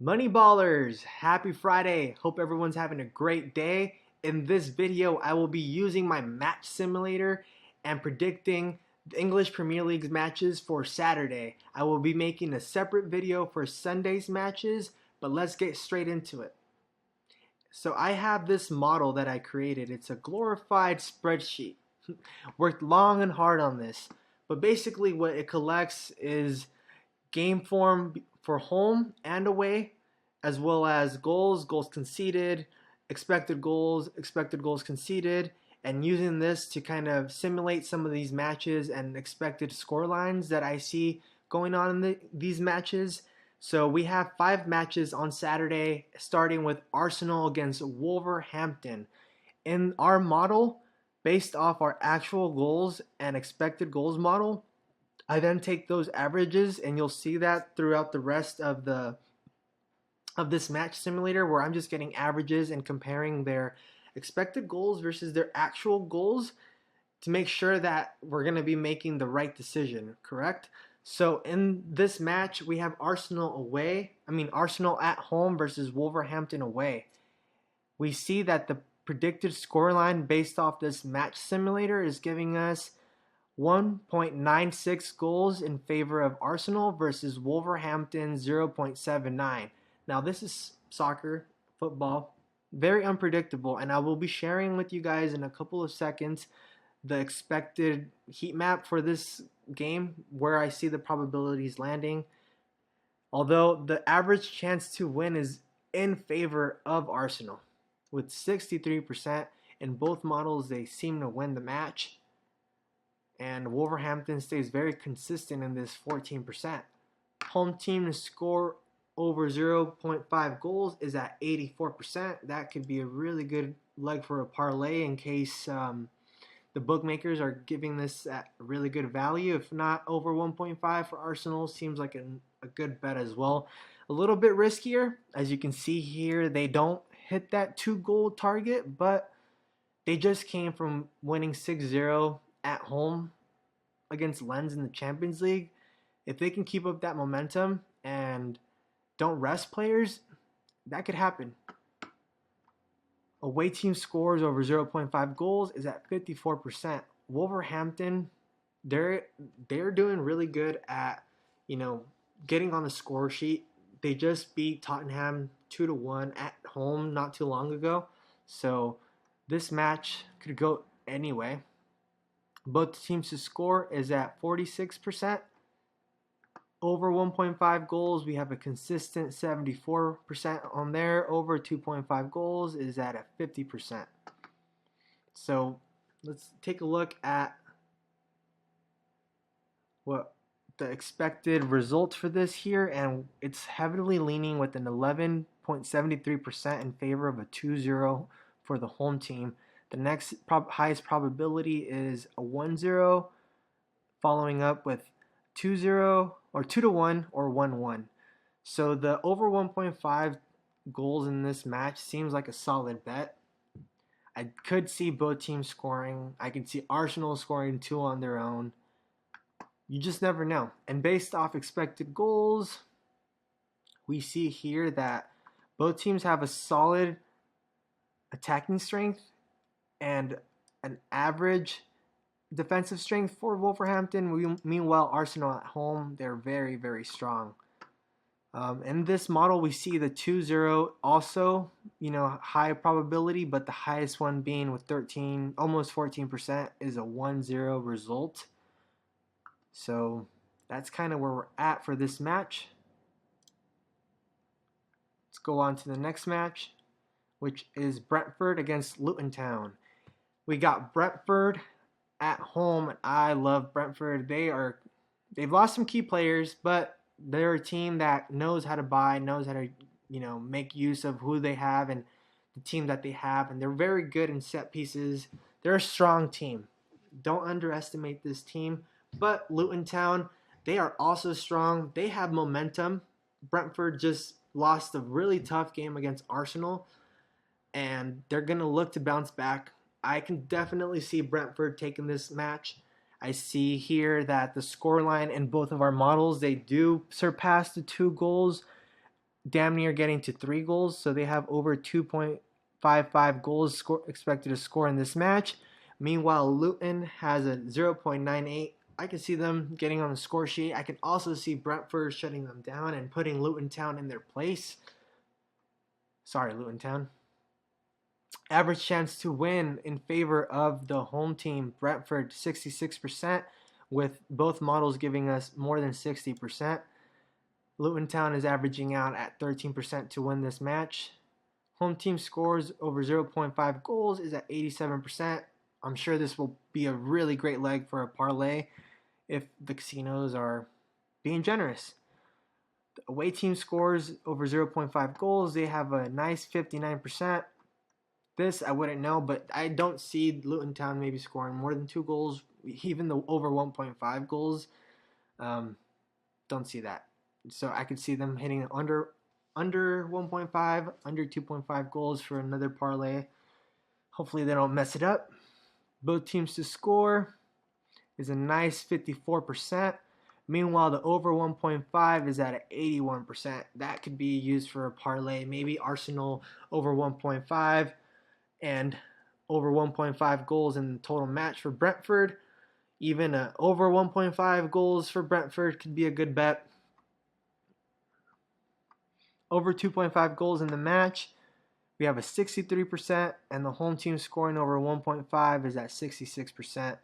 Money ballers, happy Friday. Hope everyone's having a great day. In this video, I will be using my match simulator and predicting the English Premier League matches for Saturday. I will be making a separate video for Sunday's matches, but let's get straight into it. So I have this model that I created. It's a glorified spreadsheet. Worked long and hard on this. But basically what it collects is game form for home and away, as well as goals, goals conceded, expected goals conceded, and using this to kind of simulate some of these matches and expected score lines that I see going on in these matches. So we have 5 matches on Saturday, starting with Arsenal against Wolverhampton. In our model, based off our actual goals and expected goals model, I then take those averages, and you'll see that throughout the rest of this match simulator, where I'm just getting averages and comparing their expected goals versus their actual goals to make sure that we're going to be making the right decision, correct? So in this match, we have Arsenal at home versus Wolverhampton away. We see that the predicted scoreline based off this match simulator is giving us 1.96 goals in favor of Arsenal versus Wolverhampton 0.79. Now this is soccer, football, very unpredictable, and I will be sharing with you guys in a couple of seconds the expected heat map for this game, where I see the probabilities landing. Although the average chance to win is in favor of Arsenal with 63%. In both models, they seem to win the match. And Wolverhampton stays very consistent in this 14%. Home team to score over 0.5 goals is at 84%. That could be a really good leg for a parlay in case the bookmakers are giving this at a really good value. If not, over 1.5 for Arsenal seems like a good bet as well. A little bit riskier. As you can see here, they don't hit that 2-goal target, but they just came from winning 6-0 at home against Lens in the Champions League. If they can keep up that momentum and don't rest players, that could happen. Away team scores over 0.5 goals is at 54%. Wolverhampton, they're doing really good at, getting on the score sheet. They just beat Tottenham 2-1 at home not too long ago. So this match could go anyway. Both teams to score is at 46%. Over 1.5 goals, we have a consistent 74% on there. Over 2.5 goals is at a 50%. So let's take a look at what the expected results for this here, and it's heavily leaning with an 11.73% in favor of a 2-0 for the home team. The next highest probability is a 1-0, following up with 2-0 or 2-1 or 1-1. So the over 1.5 goals in this match seems like a solid bet. I could see both teams scoring. I can see Arsenal scoring 2 on their own. You just never know. And based off expected goals, we see here that both teams have a solid attacking strength and an average defensive strength for Wolverhampton. Meanwhile, Arsenal at home, they're very, very strong. In this model, we see the 2-0 also, high probability, but the highest one being with almost 14% is a 1-0 result. So that's kind of where we're at for this match. Let's go on to the next match, which is Brentford against Luton Town. We got Brentford at home, and I love Brentford. They've lost some key players, but they're a team that knows how to buy, knows how to, make use of who they have and the team that they have, and they're very good in set pieces. They're a strong team. Don't underestimate this team. But Luton Town, they are also strong. They have momentum. Brentford just lost a really tough game against Arsenal, and they're going to look to bounce back. I can definitely see Brentford taking this match. I see here that the scoreline in both of our models, they do surpass the 2 goals damn near getting to 3 goals, so they have over 2.55 goals expected to score in this match. Meanwhile, Luton has a 0.98. I can see them getting on the score sheet. I can also see Brentford shutting them down and putting Luton Town in their place. Sorry, Luton Town. Average chance to win in favor of the home team, Brentford, 66%, with both models giving us more than 60%. Luton Town is averaging out at 13% to win this match. Home team scores over 0.5 goals is at 87%. I'm sure this will be a really great leg for a parlay if the casinos are being generous. The away team scores over 0.5 goals. They have a nice 59%. This I wouldn't know, but I don't see Luton Town maybe scoring more than 2 goals. Even the over 1.5 goals, don't see that. So I could see them hitting under 1.5, under 2.5 goals for another parlay. Hopefully they don't mess it up. Both teams to score is a nice 54%. Meanwhile, the over 1.5 is at 81%. That could be used for a parlay. Maybe Arsenal over 1.5 and over 1.5 goals in the total match for Brentford. Even over 1.5 goals for Brentford could be a good bet. Over 2.5 goals in the match, we have a 63%, and the home team scoring over 1.5 is at 66%.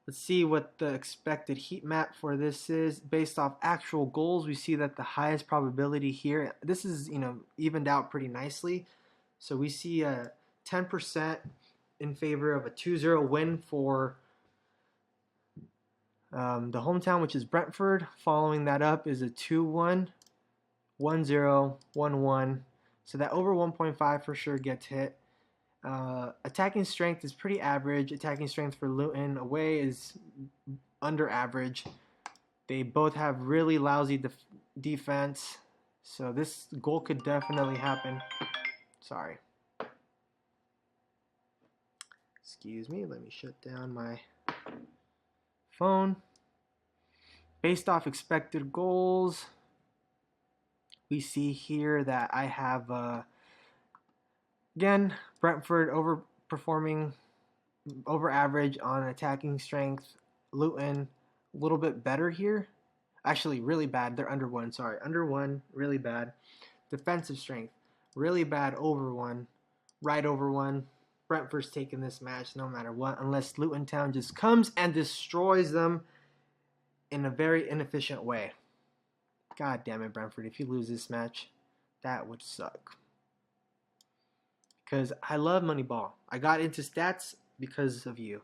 Let's see what the expected heat map for this is. Based off actual goals, we see that the highest probability here, this is, evened out pretty nicely. So we see a 10% in favor of a 2-0 win for the hometown, which is Brentford. Following that up is a 2-1, 1-0, 1-1. So that over 1.5 for sure gets hit. Attacking strength is pretty average. Attacking strength for Luton away is under average. They both have really lousy defense. So this goal could definitely happen. Sorry. Excuse me. Let me shut down my phone. Based off expected goals, we see here that I have, again, Brentford overperforming, over average on attacking strength. Luton, a little bit better here. Actually, really bad. They're under 1, sorry. Under 1, really bad. Defensive strength, really bad, over 1. Right over 1. Brentford's taking this match no matter what, unless Luton Town just comes and destroys them in a very inefficient way. God damn it, Brentford. If you lose this match, that would suck. Because I love MoneyBall. I got into stats because of you.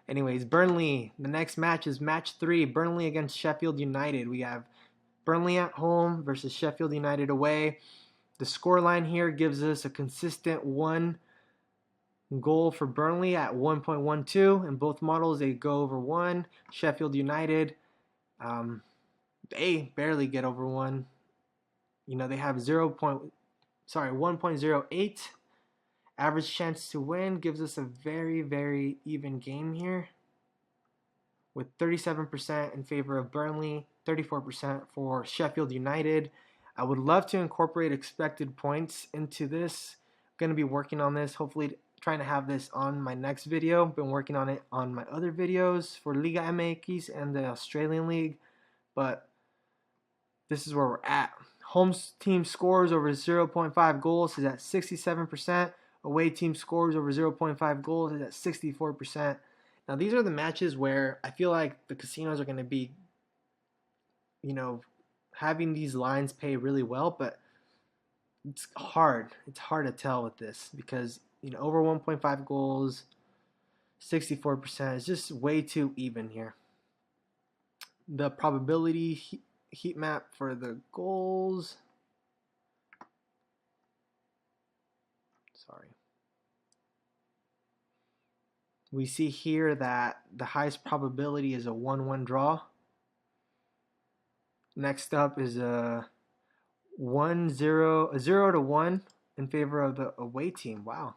Anyways, Burnley. The next match is match 3. Burnley against Sheffield United. We have Burnley at home versus Sheffield United away. The scoreline here gives us a consistent 1 goal for Burnley at 1.12. In both models, they go over 1. Sheffield United, they barely get over 1. They have 1.08. Average chance to win gives us a very, very even game here, with 37% in favor of Burnley, 34% for Sheffield United. I would love to incorporate expected points into this. I'm going to be working on this, hopefully trying to have this on my next video. Been working on it on my other videos for Liga MX and the Australian League, but this is where we're at. Home team scores over 0.5 goals is at 67%. Away team scores over 0.5 goals is at 64%. Now these are the matches where I feel like the casinos are going to be, having these lines pay really well, but it's hard. It's hard to tell with this because, over 1.5 goals, 64% is just way too even here. The probability heat map for the goals. Sorry. We see here that the highest probability is a 1-1 draw. Next up is a 0-1 in favor of the away team. Wow.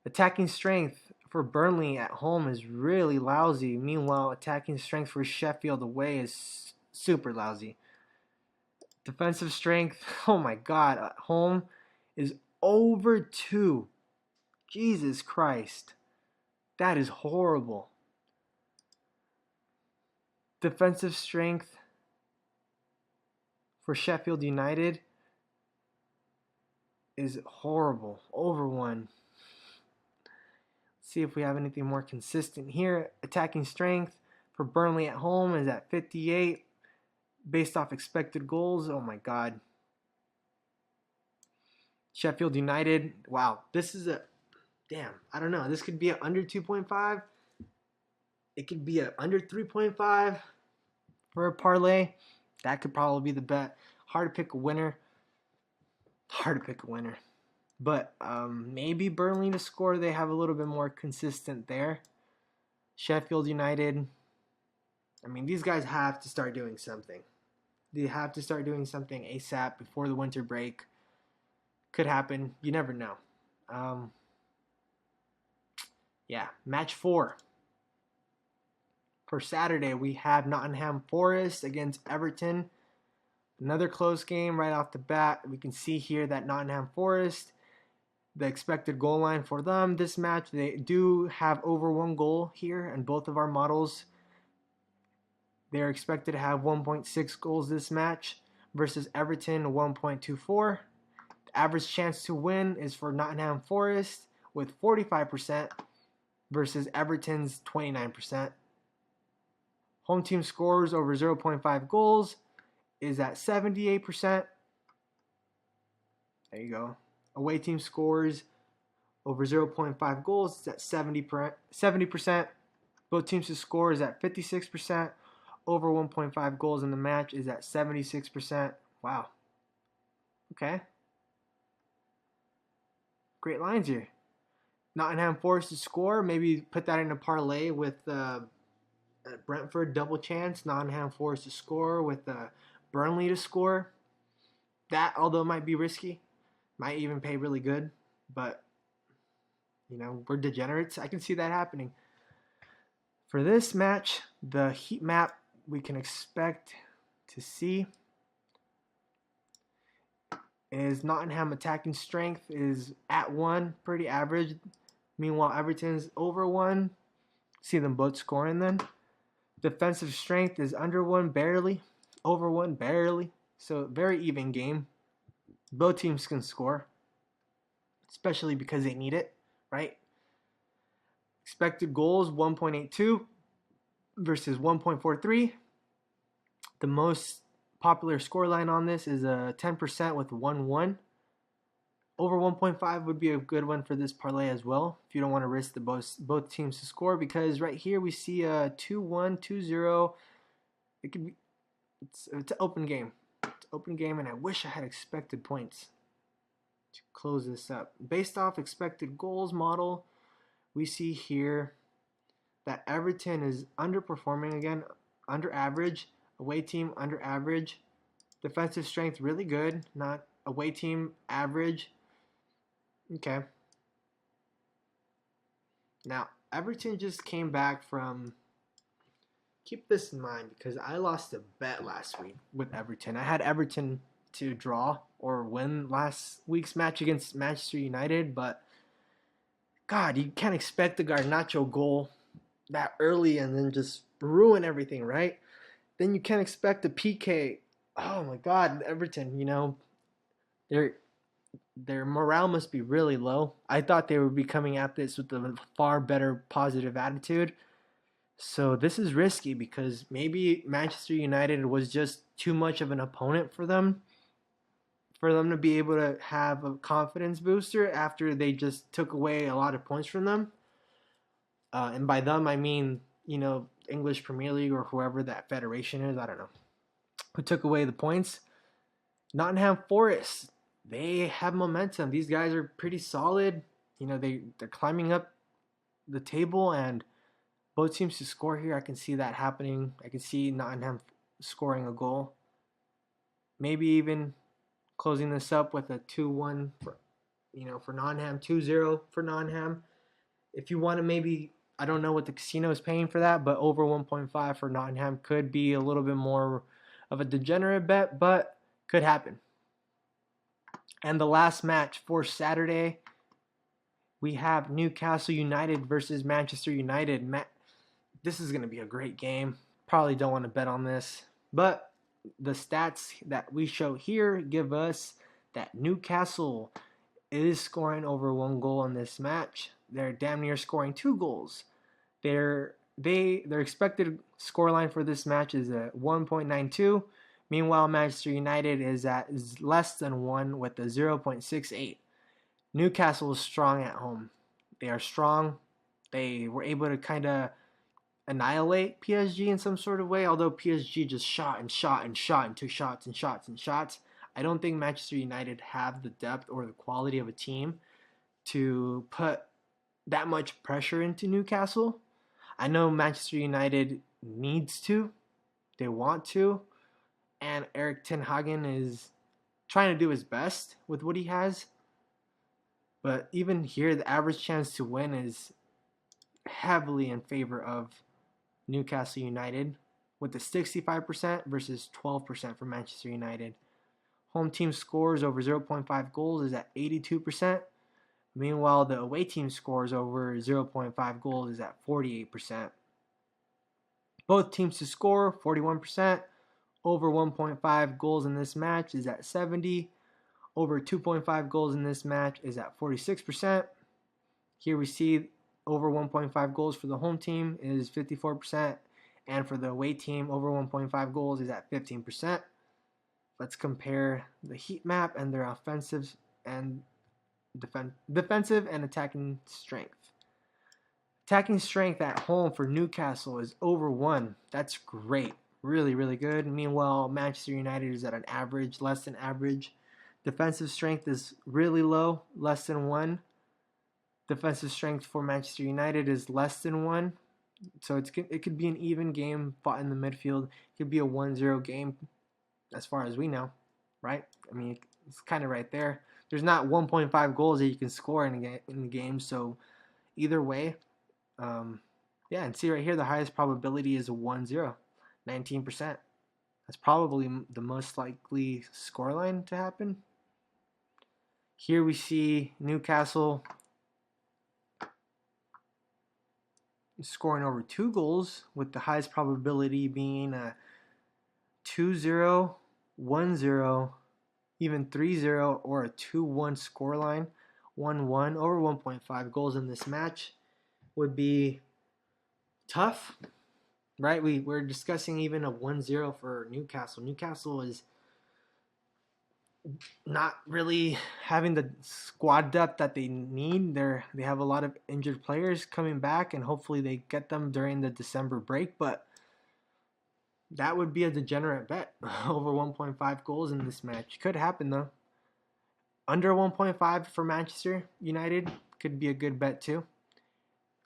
Attacking strength for Burnley at home is really lousy. Meanwhile, attacking strength for Sheffield away is super lousy. Defensive strength, oh my God, at home is over 2. Jesus Christ. That is horrible. Defensive strength for Sheffield United is horrible. Over 1. See if we have anything more consistent here. Attacking strength for Burnley at home is at 58 based off expected goals. Oh my God. Sheffield United. Wow. This is a damn. I don't know. This could be a under 2.5. It could be a under 3.5 for a parlay. That could probably be the bet. Hard to pick a winner. But maybe Burnley to score. They have a little bit more consistent there. Sheffield United. I mean, these guys have to start doing something. They have to start doing something ASAP before the winter break. Could happen. You never know. Yeah, match 4. For Saturday, we have Nottingham Forest against Everton. Another close game right off the bat. We can see here that Nottingham Forest, the expected goal line for them this match, they do have over 1 goal here in both of our models. They're expected to have 1.6 goals this match versus Everton 1.24. The average chance to win is for Nottingham Forest with 45% versus Everton's 29%. Home team scores over 0.5 goals is at 78%. There you go. Away team scores over 0.5 goals is at 70%. Both teams to score is at 56%. Over 1.5 goals in the match is at 76%. Wow. Okay. Great lines here. Nottingham Forest to score. Maybe put that in a parlay with Brentford double chance. Nottingham Forest to score with Burnley to score. That, although it might be risky, might even pay really good. But, you know, we're degenerates. I can see that happening. For this match, the heat map we can expect to see is Nottingham attacking strength is at 1, pretty average. Meanwhile, Everton's over 1. See them both scoring then. Defensive strength is under 1, barely. Over 1, barely. So very even game. Both teams can score, especially because they need it, right? Expected goals 1.82 versus 1.43. The most popular scoreline on this is 10% with 1-1. Over 1.5 would be a good one for this parlay as well, if you don't want to risk the both teams to score, because right here we see a 2-1, 2-0. It could be it's an open game. It's an open game, and I wish I had expected points to close this up. Based off expected goals model, we see here that Everton is underperforming again, under average. Away team under average. Defensive strength really good. Not away team average. Okay. Now, Everton just came back from... Keep this in mind because I lost a bet last week with Everton. I had Everton to draw or win last week's match against Manchester United, but God, you can't expect the Garnacho goal that early and then just ruin everything, right? Then you can't expect a PK. Oh my God, Everton, you know, their morale must be really low. I thought they would be coming at this with a far better positive attitude. So this is risky because maybe Manchester United was just too much of an opponent for them to be able to have a confidence booster after they just took away a lot of points from them. And by them, I mean, you know, English Premier League or whoever that federation is, I don't know, who took away the points. Nottingham Forest, they have momentum. These guys are pretty solid. You know, they're climbing up the table, and both teams to score here. I can see that happening. I can see Nottingham scoring a goal. Maybe even closing this up with a 2-1 for, you know, for Nottingham, 2-0 for Nottingham. If you want to maybe, I don't know what the casino is paying for that, but over 1.5 for Nottingham could be a little bit more of a degenerate bet, but Could happen. And the last match for Saturday, we have Newcastle United versus Manchester United. This is going to be a great game. Probably don't want to bet on this, but the stats that we show here give us that Newcastle is scoring over 1 goal in this match. They're damn near scoring 2 goals. Their expected scoreline for this match is a 1.92. Meanwhile, Manchester United is at less than 1 with a 0.68. Newcastle is strong at home. They are strong. They were able to kind of annihilate PSG in some sort of way, although PSG just shot and shot and shot and took shots and shots and shots. I don't think Manchester United have the depth or the quality of a team to put that much pressure into Newcastle. I know Manchester United needs to. They want to. And Erik ten Hag is trying to do his best with what he has. But even here, the average chance to win is heavily in favor of Newcastle United with the 65% versus 12% for Manchester United. Home team scores over 0.5 goals is at 82%. Meanwhile, the away team scores over 0.5 goals is at 48%. Both teams to score, 41%. Over 1.5 goals in this match is at 70%. Over 2.5 goals in this match is at 46%. Here we see over 1.5 goals for the home team is 54%. And for the away team, over 1.5 goals is at 15%. Let's compare the heat map and their offensive and defensive and attacking strength. Attacking strength at home for Newcastle is over 1. That's great. Really, really good. Meanwhile, Manchester United is at an average, less than average. Defensive strength is really low, less than 1. Defensive strength for Manchester United is less than 1. So it could be an even game fought in the midfield. It could be a 1-0 game as far as we know, right? I mean, it's kind of right there. There's not 1.5 goals that you can score in the game, so either way, yeah, and see right here, the highest probability is a 1-0, 19%. That's probably the most likely scoreline to happen. Here we see Newcastle scoring over 2 goals, with the highest probability being a 2-0, 1-0, even 3-0, or a 2-1 scoreline. 1-1 over 1.5 goals in this match would be tough, right? We're discussing even a 1-0 for Newcastle. Newcastle is not really having the squad depth that they need. They have a lot of injured players coming back, and hopefully they get them during the December break, but that would be a degenerate bet. Over 1.5 goals in this match. Could happen though. Under 1.5 for Manchester United could be a good bet too.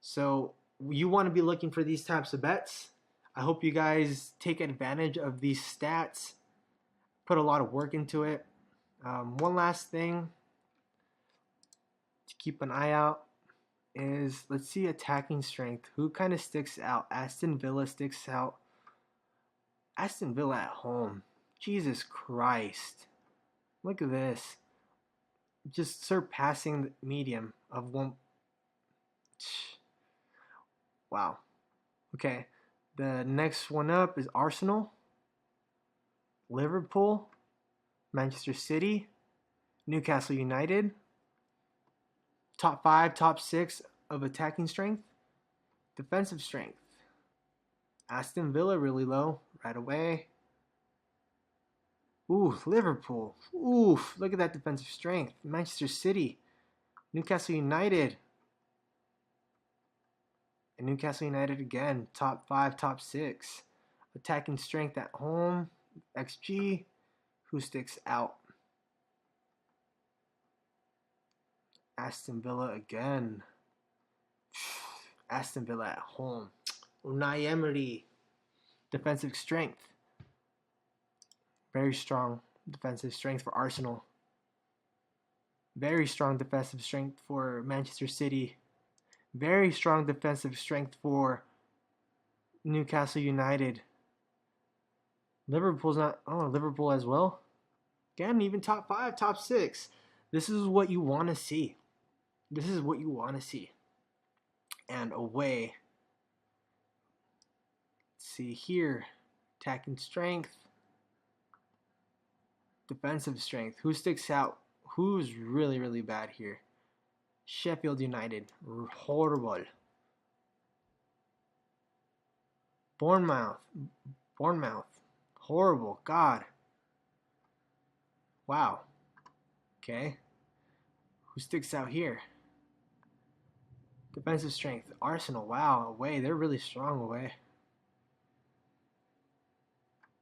So you want to be looking for these types of bets. I hope you guys take advantage of these stats. Put a lot of work into it. One last thing to keep an eye out is, let's see, attacking strength. Who kind of sticks out? Aston Villa sticks out. Aston Villa at home. Jesus Christ. Look at this. Just surpassing the medium of 1. Wow. Okay. The next one up is Arsenal, Liverpool, Manchester City, Newcastle United. Top 5, top 6 of attacking strength. Defensive strength. Aston Villa really low right away. Ooh, Liverpool. Oof, look at that defensive strength. Manchester City, Newcastle United. And Newcastle United again, top 5, top 6. Attacking strength at home, XG. Who sticks out? Aston Villa again. Aston Villa at home. Unai Emery. Defensive strength. Very strong defensive strength for Arsenal. Very strong defensive strength for Manchester City. Very strong defensive strength for Newcastle United. Liverpool's not. Oh, Liverpool as well. Again, even top 5, top 6. This is what you want to see. This is what you want to see. And away. Let's see here. Attacking strength. Defensive strength. Who sticks out? Who's really, really bad here? Sheffield United. Horrible. Bournemouth. Horrible. God. Wow. Okay. Who sticks out here? Defensive strength. Arsenal. Wow. Away. They're really strong away.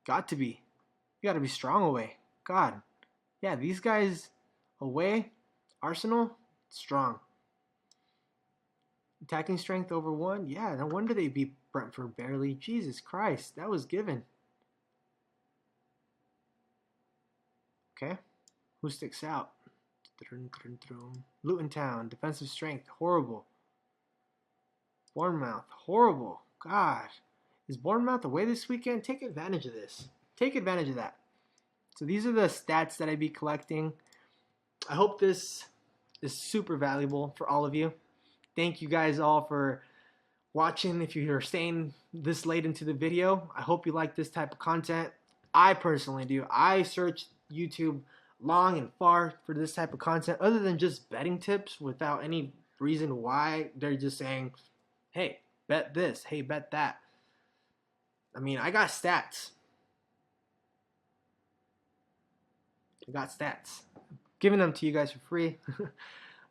Got to be. You got to be strong away. God. Yeah, these guys away. Arsenal. Strong. Attacking strength over 1. Yeah, no wonder they beat Brentford barely. Jesus Christ. That was given. Okay. Who sticks out? Luton Town. Defensive strength. Horrible. Bournemouth. Horrible. God. Is Bournemouth away this weekend? Take advantage of this. Take advantage of that. So these are the stats that I'd be collecting. I hope this is super valuable for all of you. Thank you guys all for watching. If you're staying this late into the video, I hope you like this type of content. I personally do. I search YouTube long and far for this type of content other than just betting tips without any reason why. They're just saying, hey, bet this, hey, bet that. I mean, I got stats. I'm giving them to you guys for free.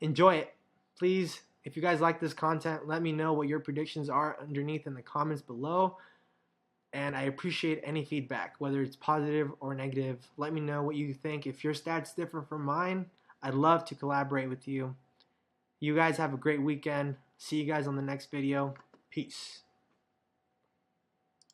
Enjoy it. Please, if you guys like this content, let me know what your predictions are underneath in the comments below. And I appreciate any feedback, whether it's positive or negative. Let me know what you think. If your stats differ from mine, I'd love to collaborate with you. You guys have a great weekend. See you guys on the next video. Peace.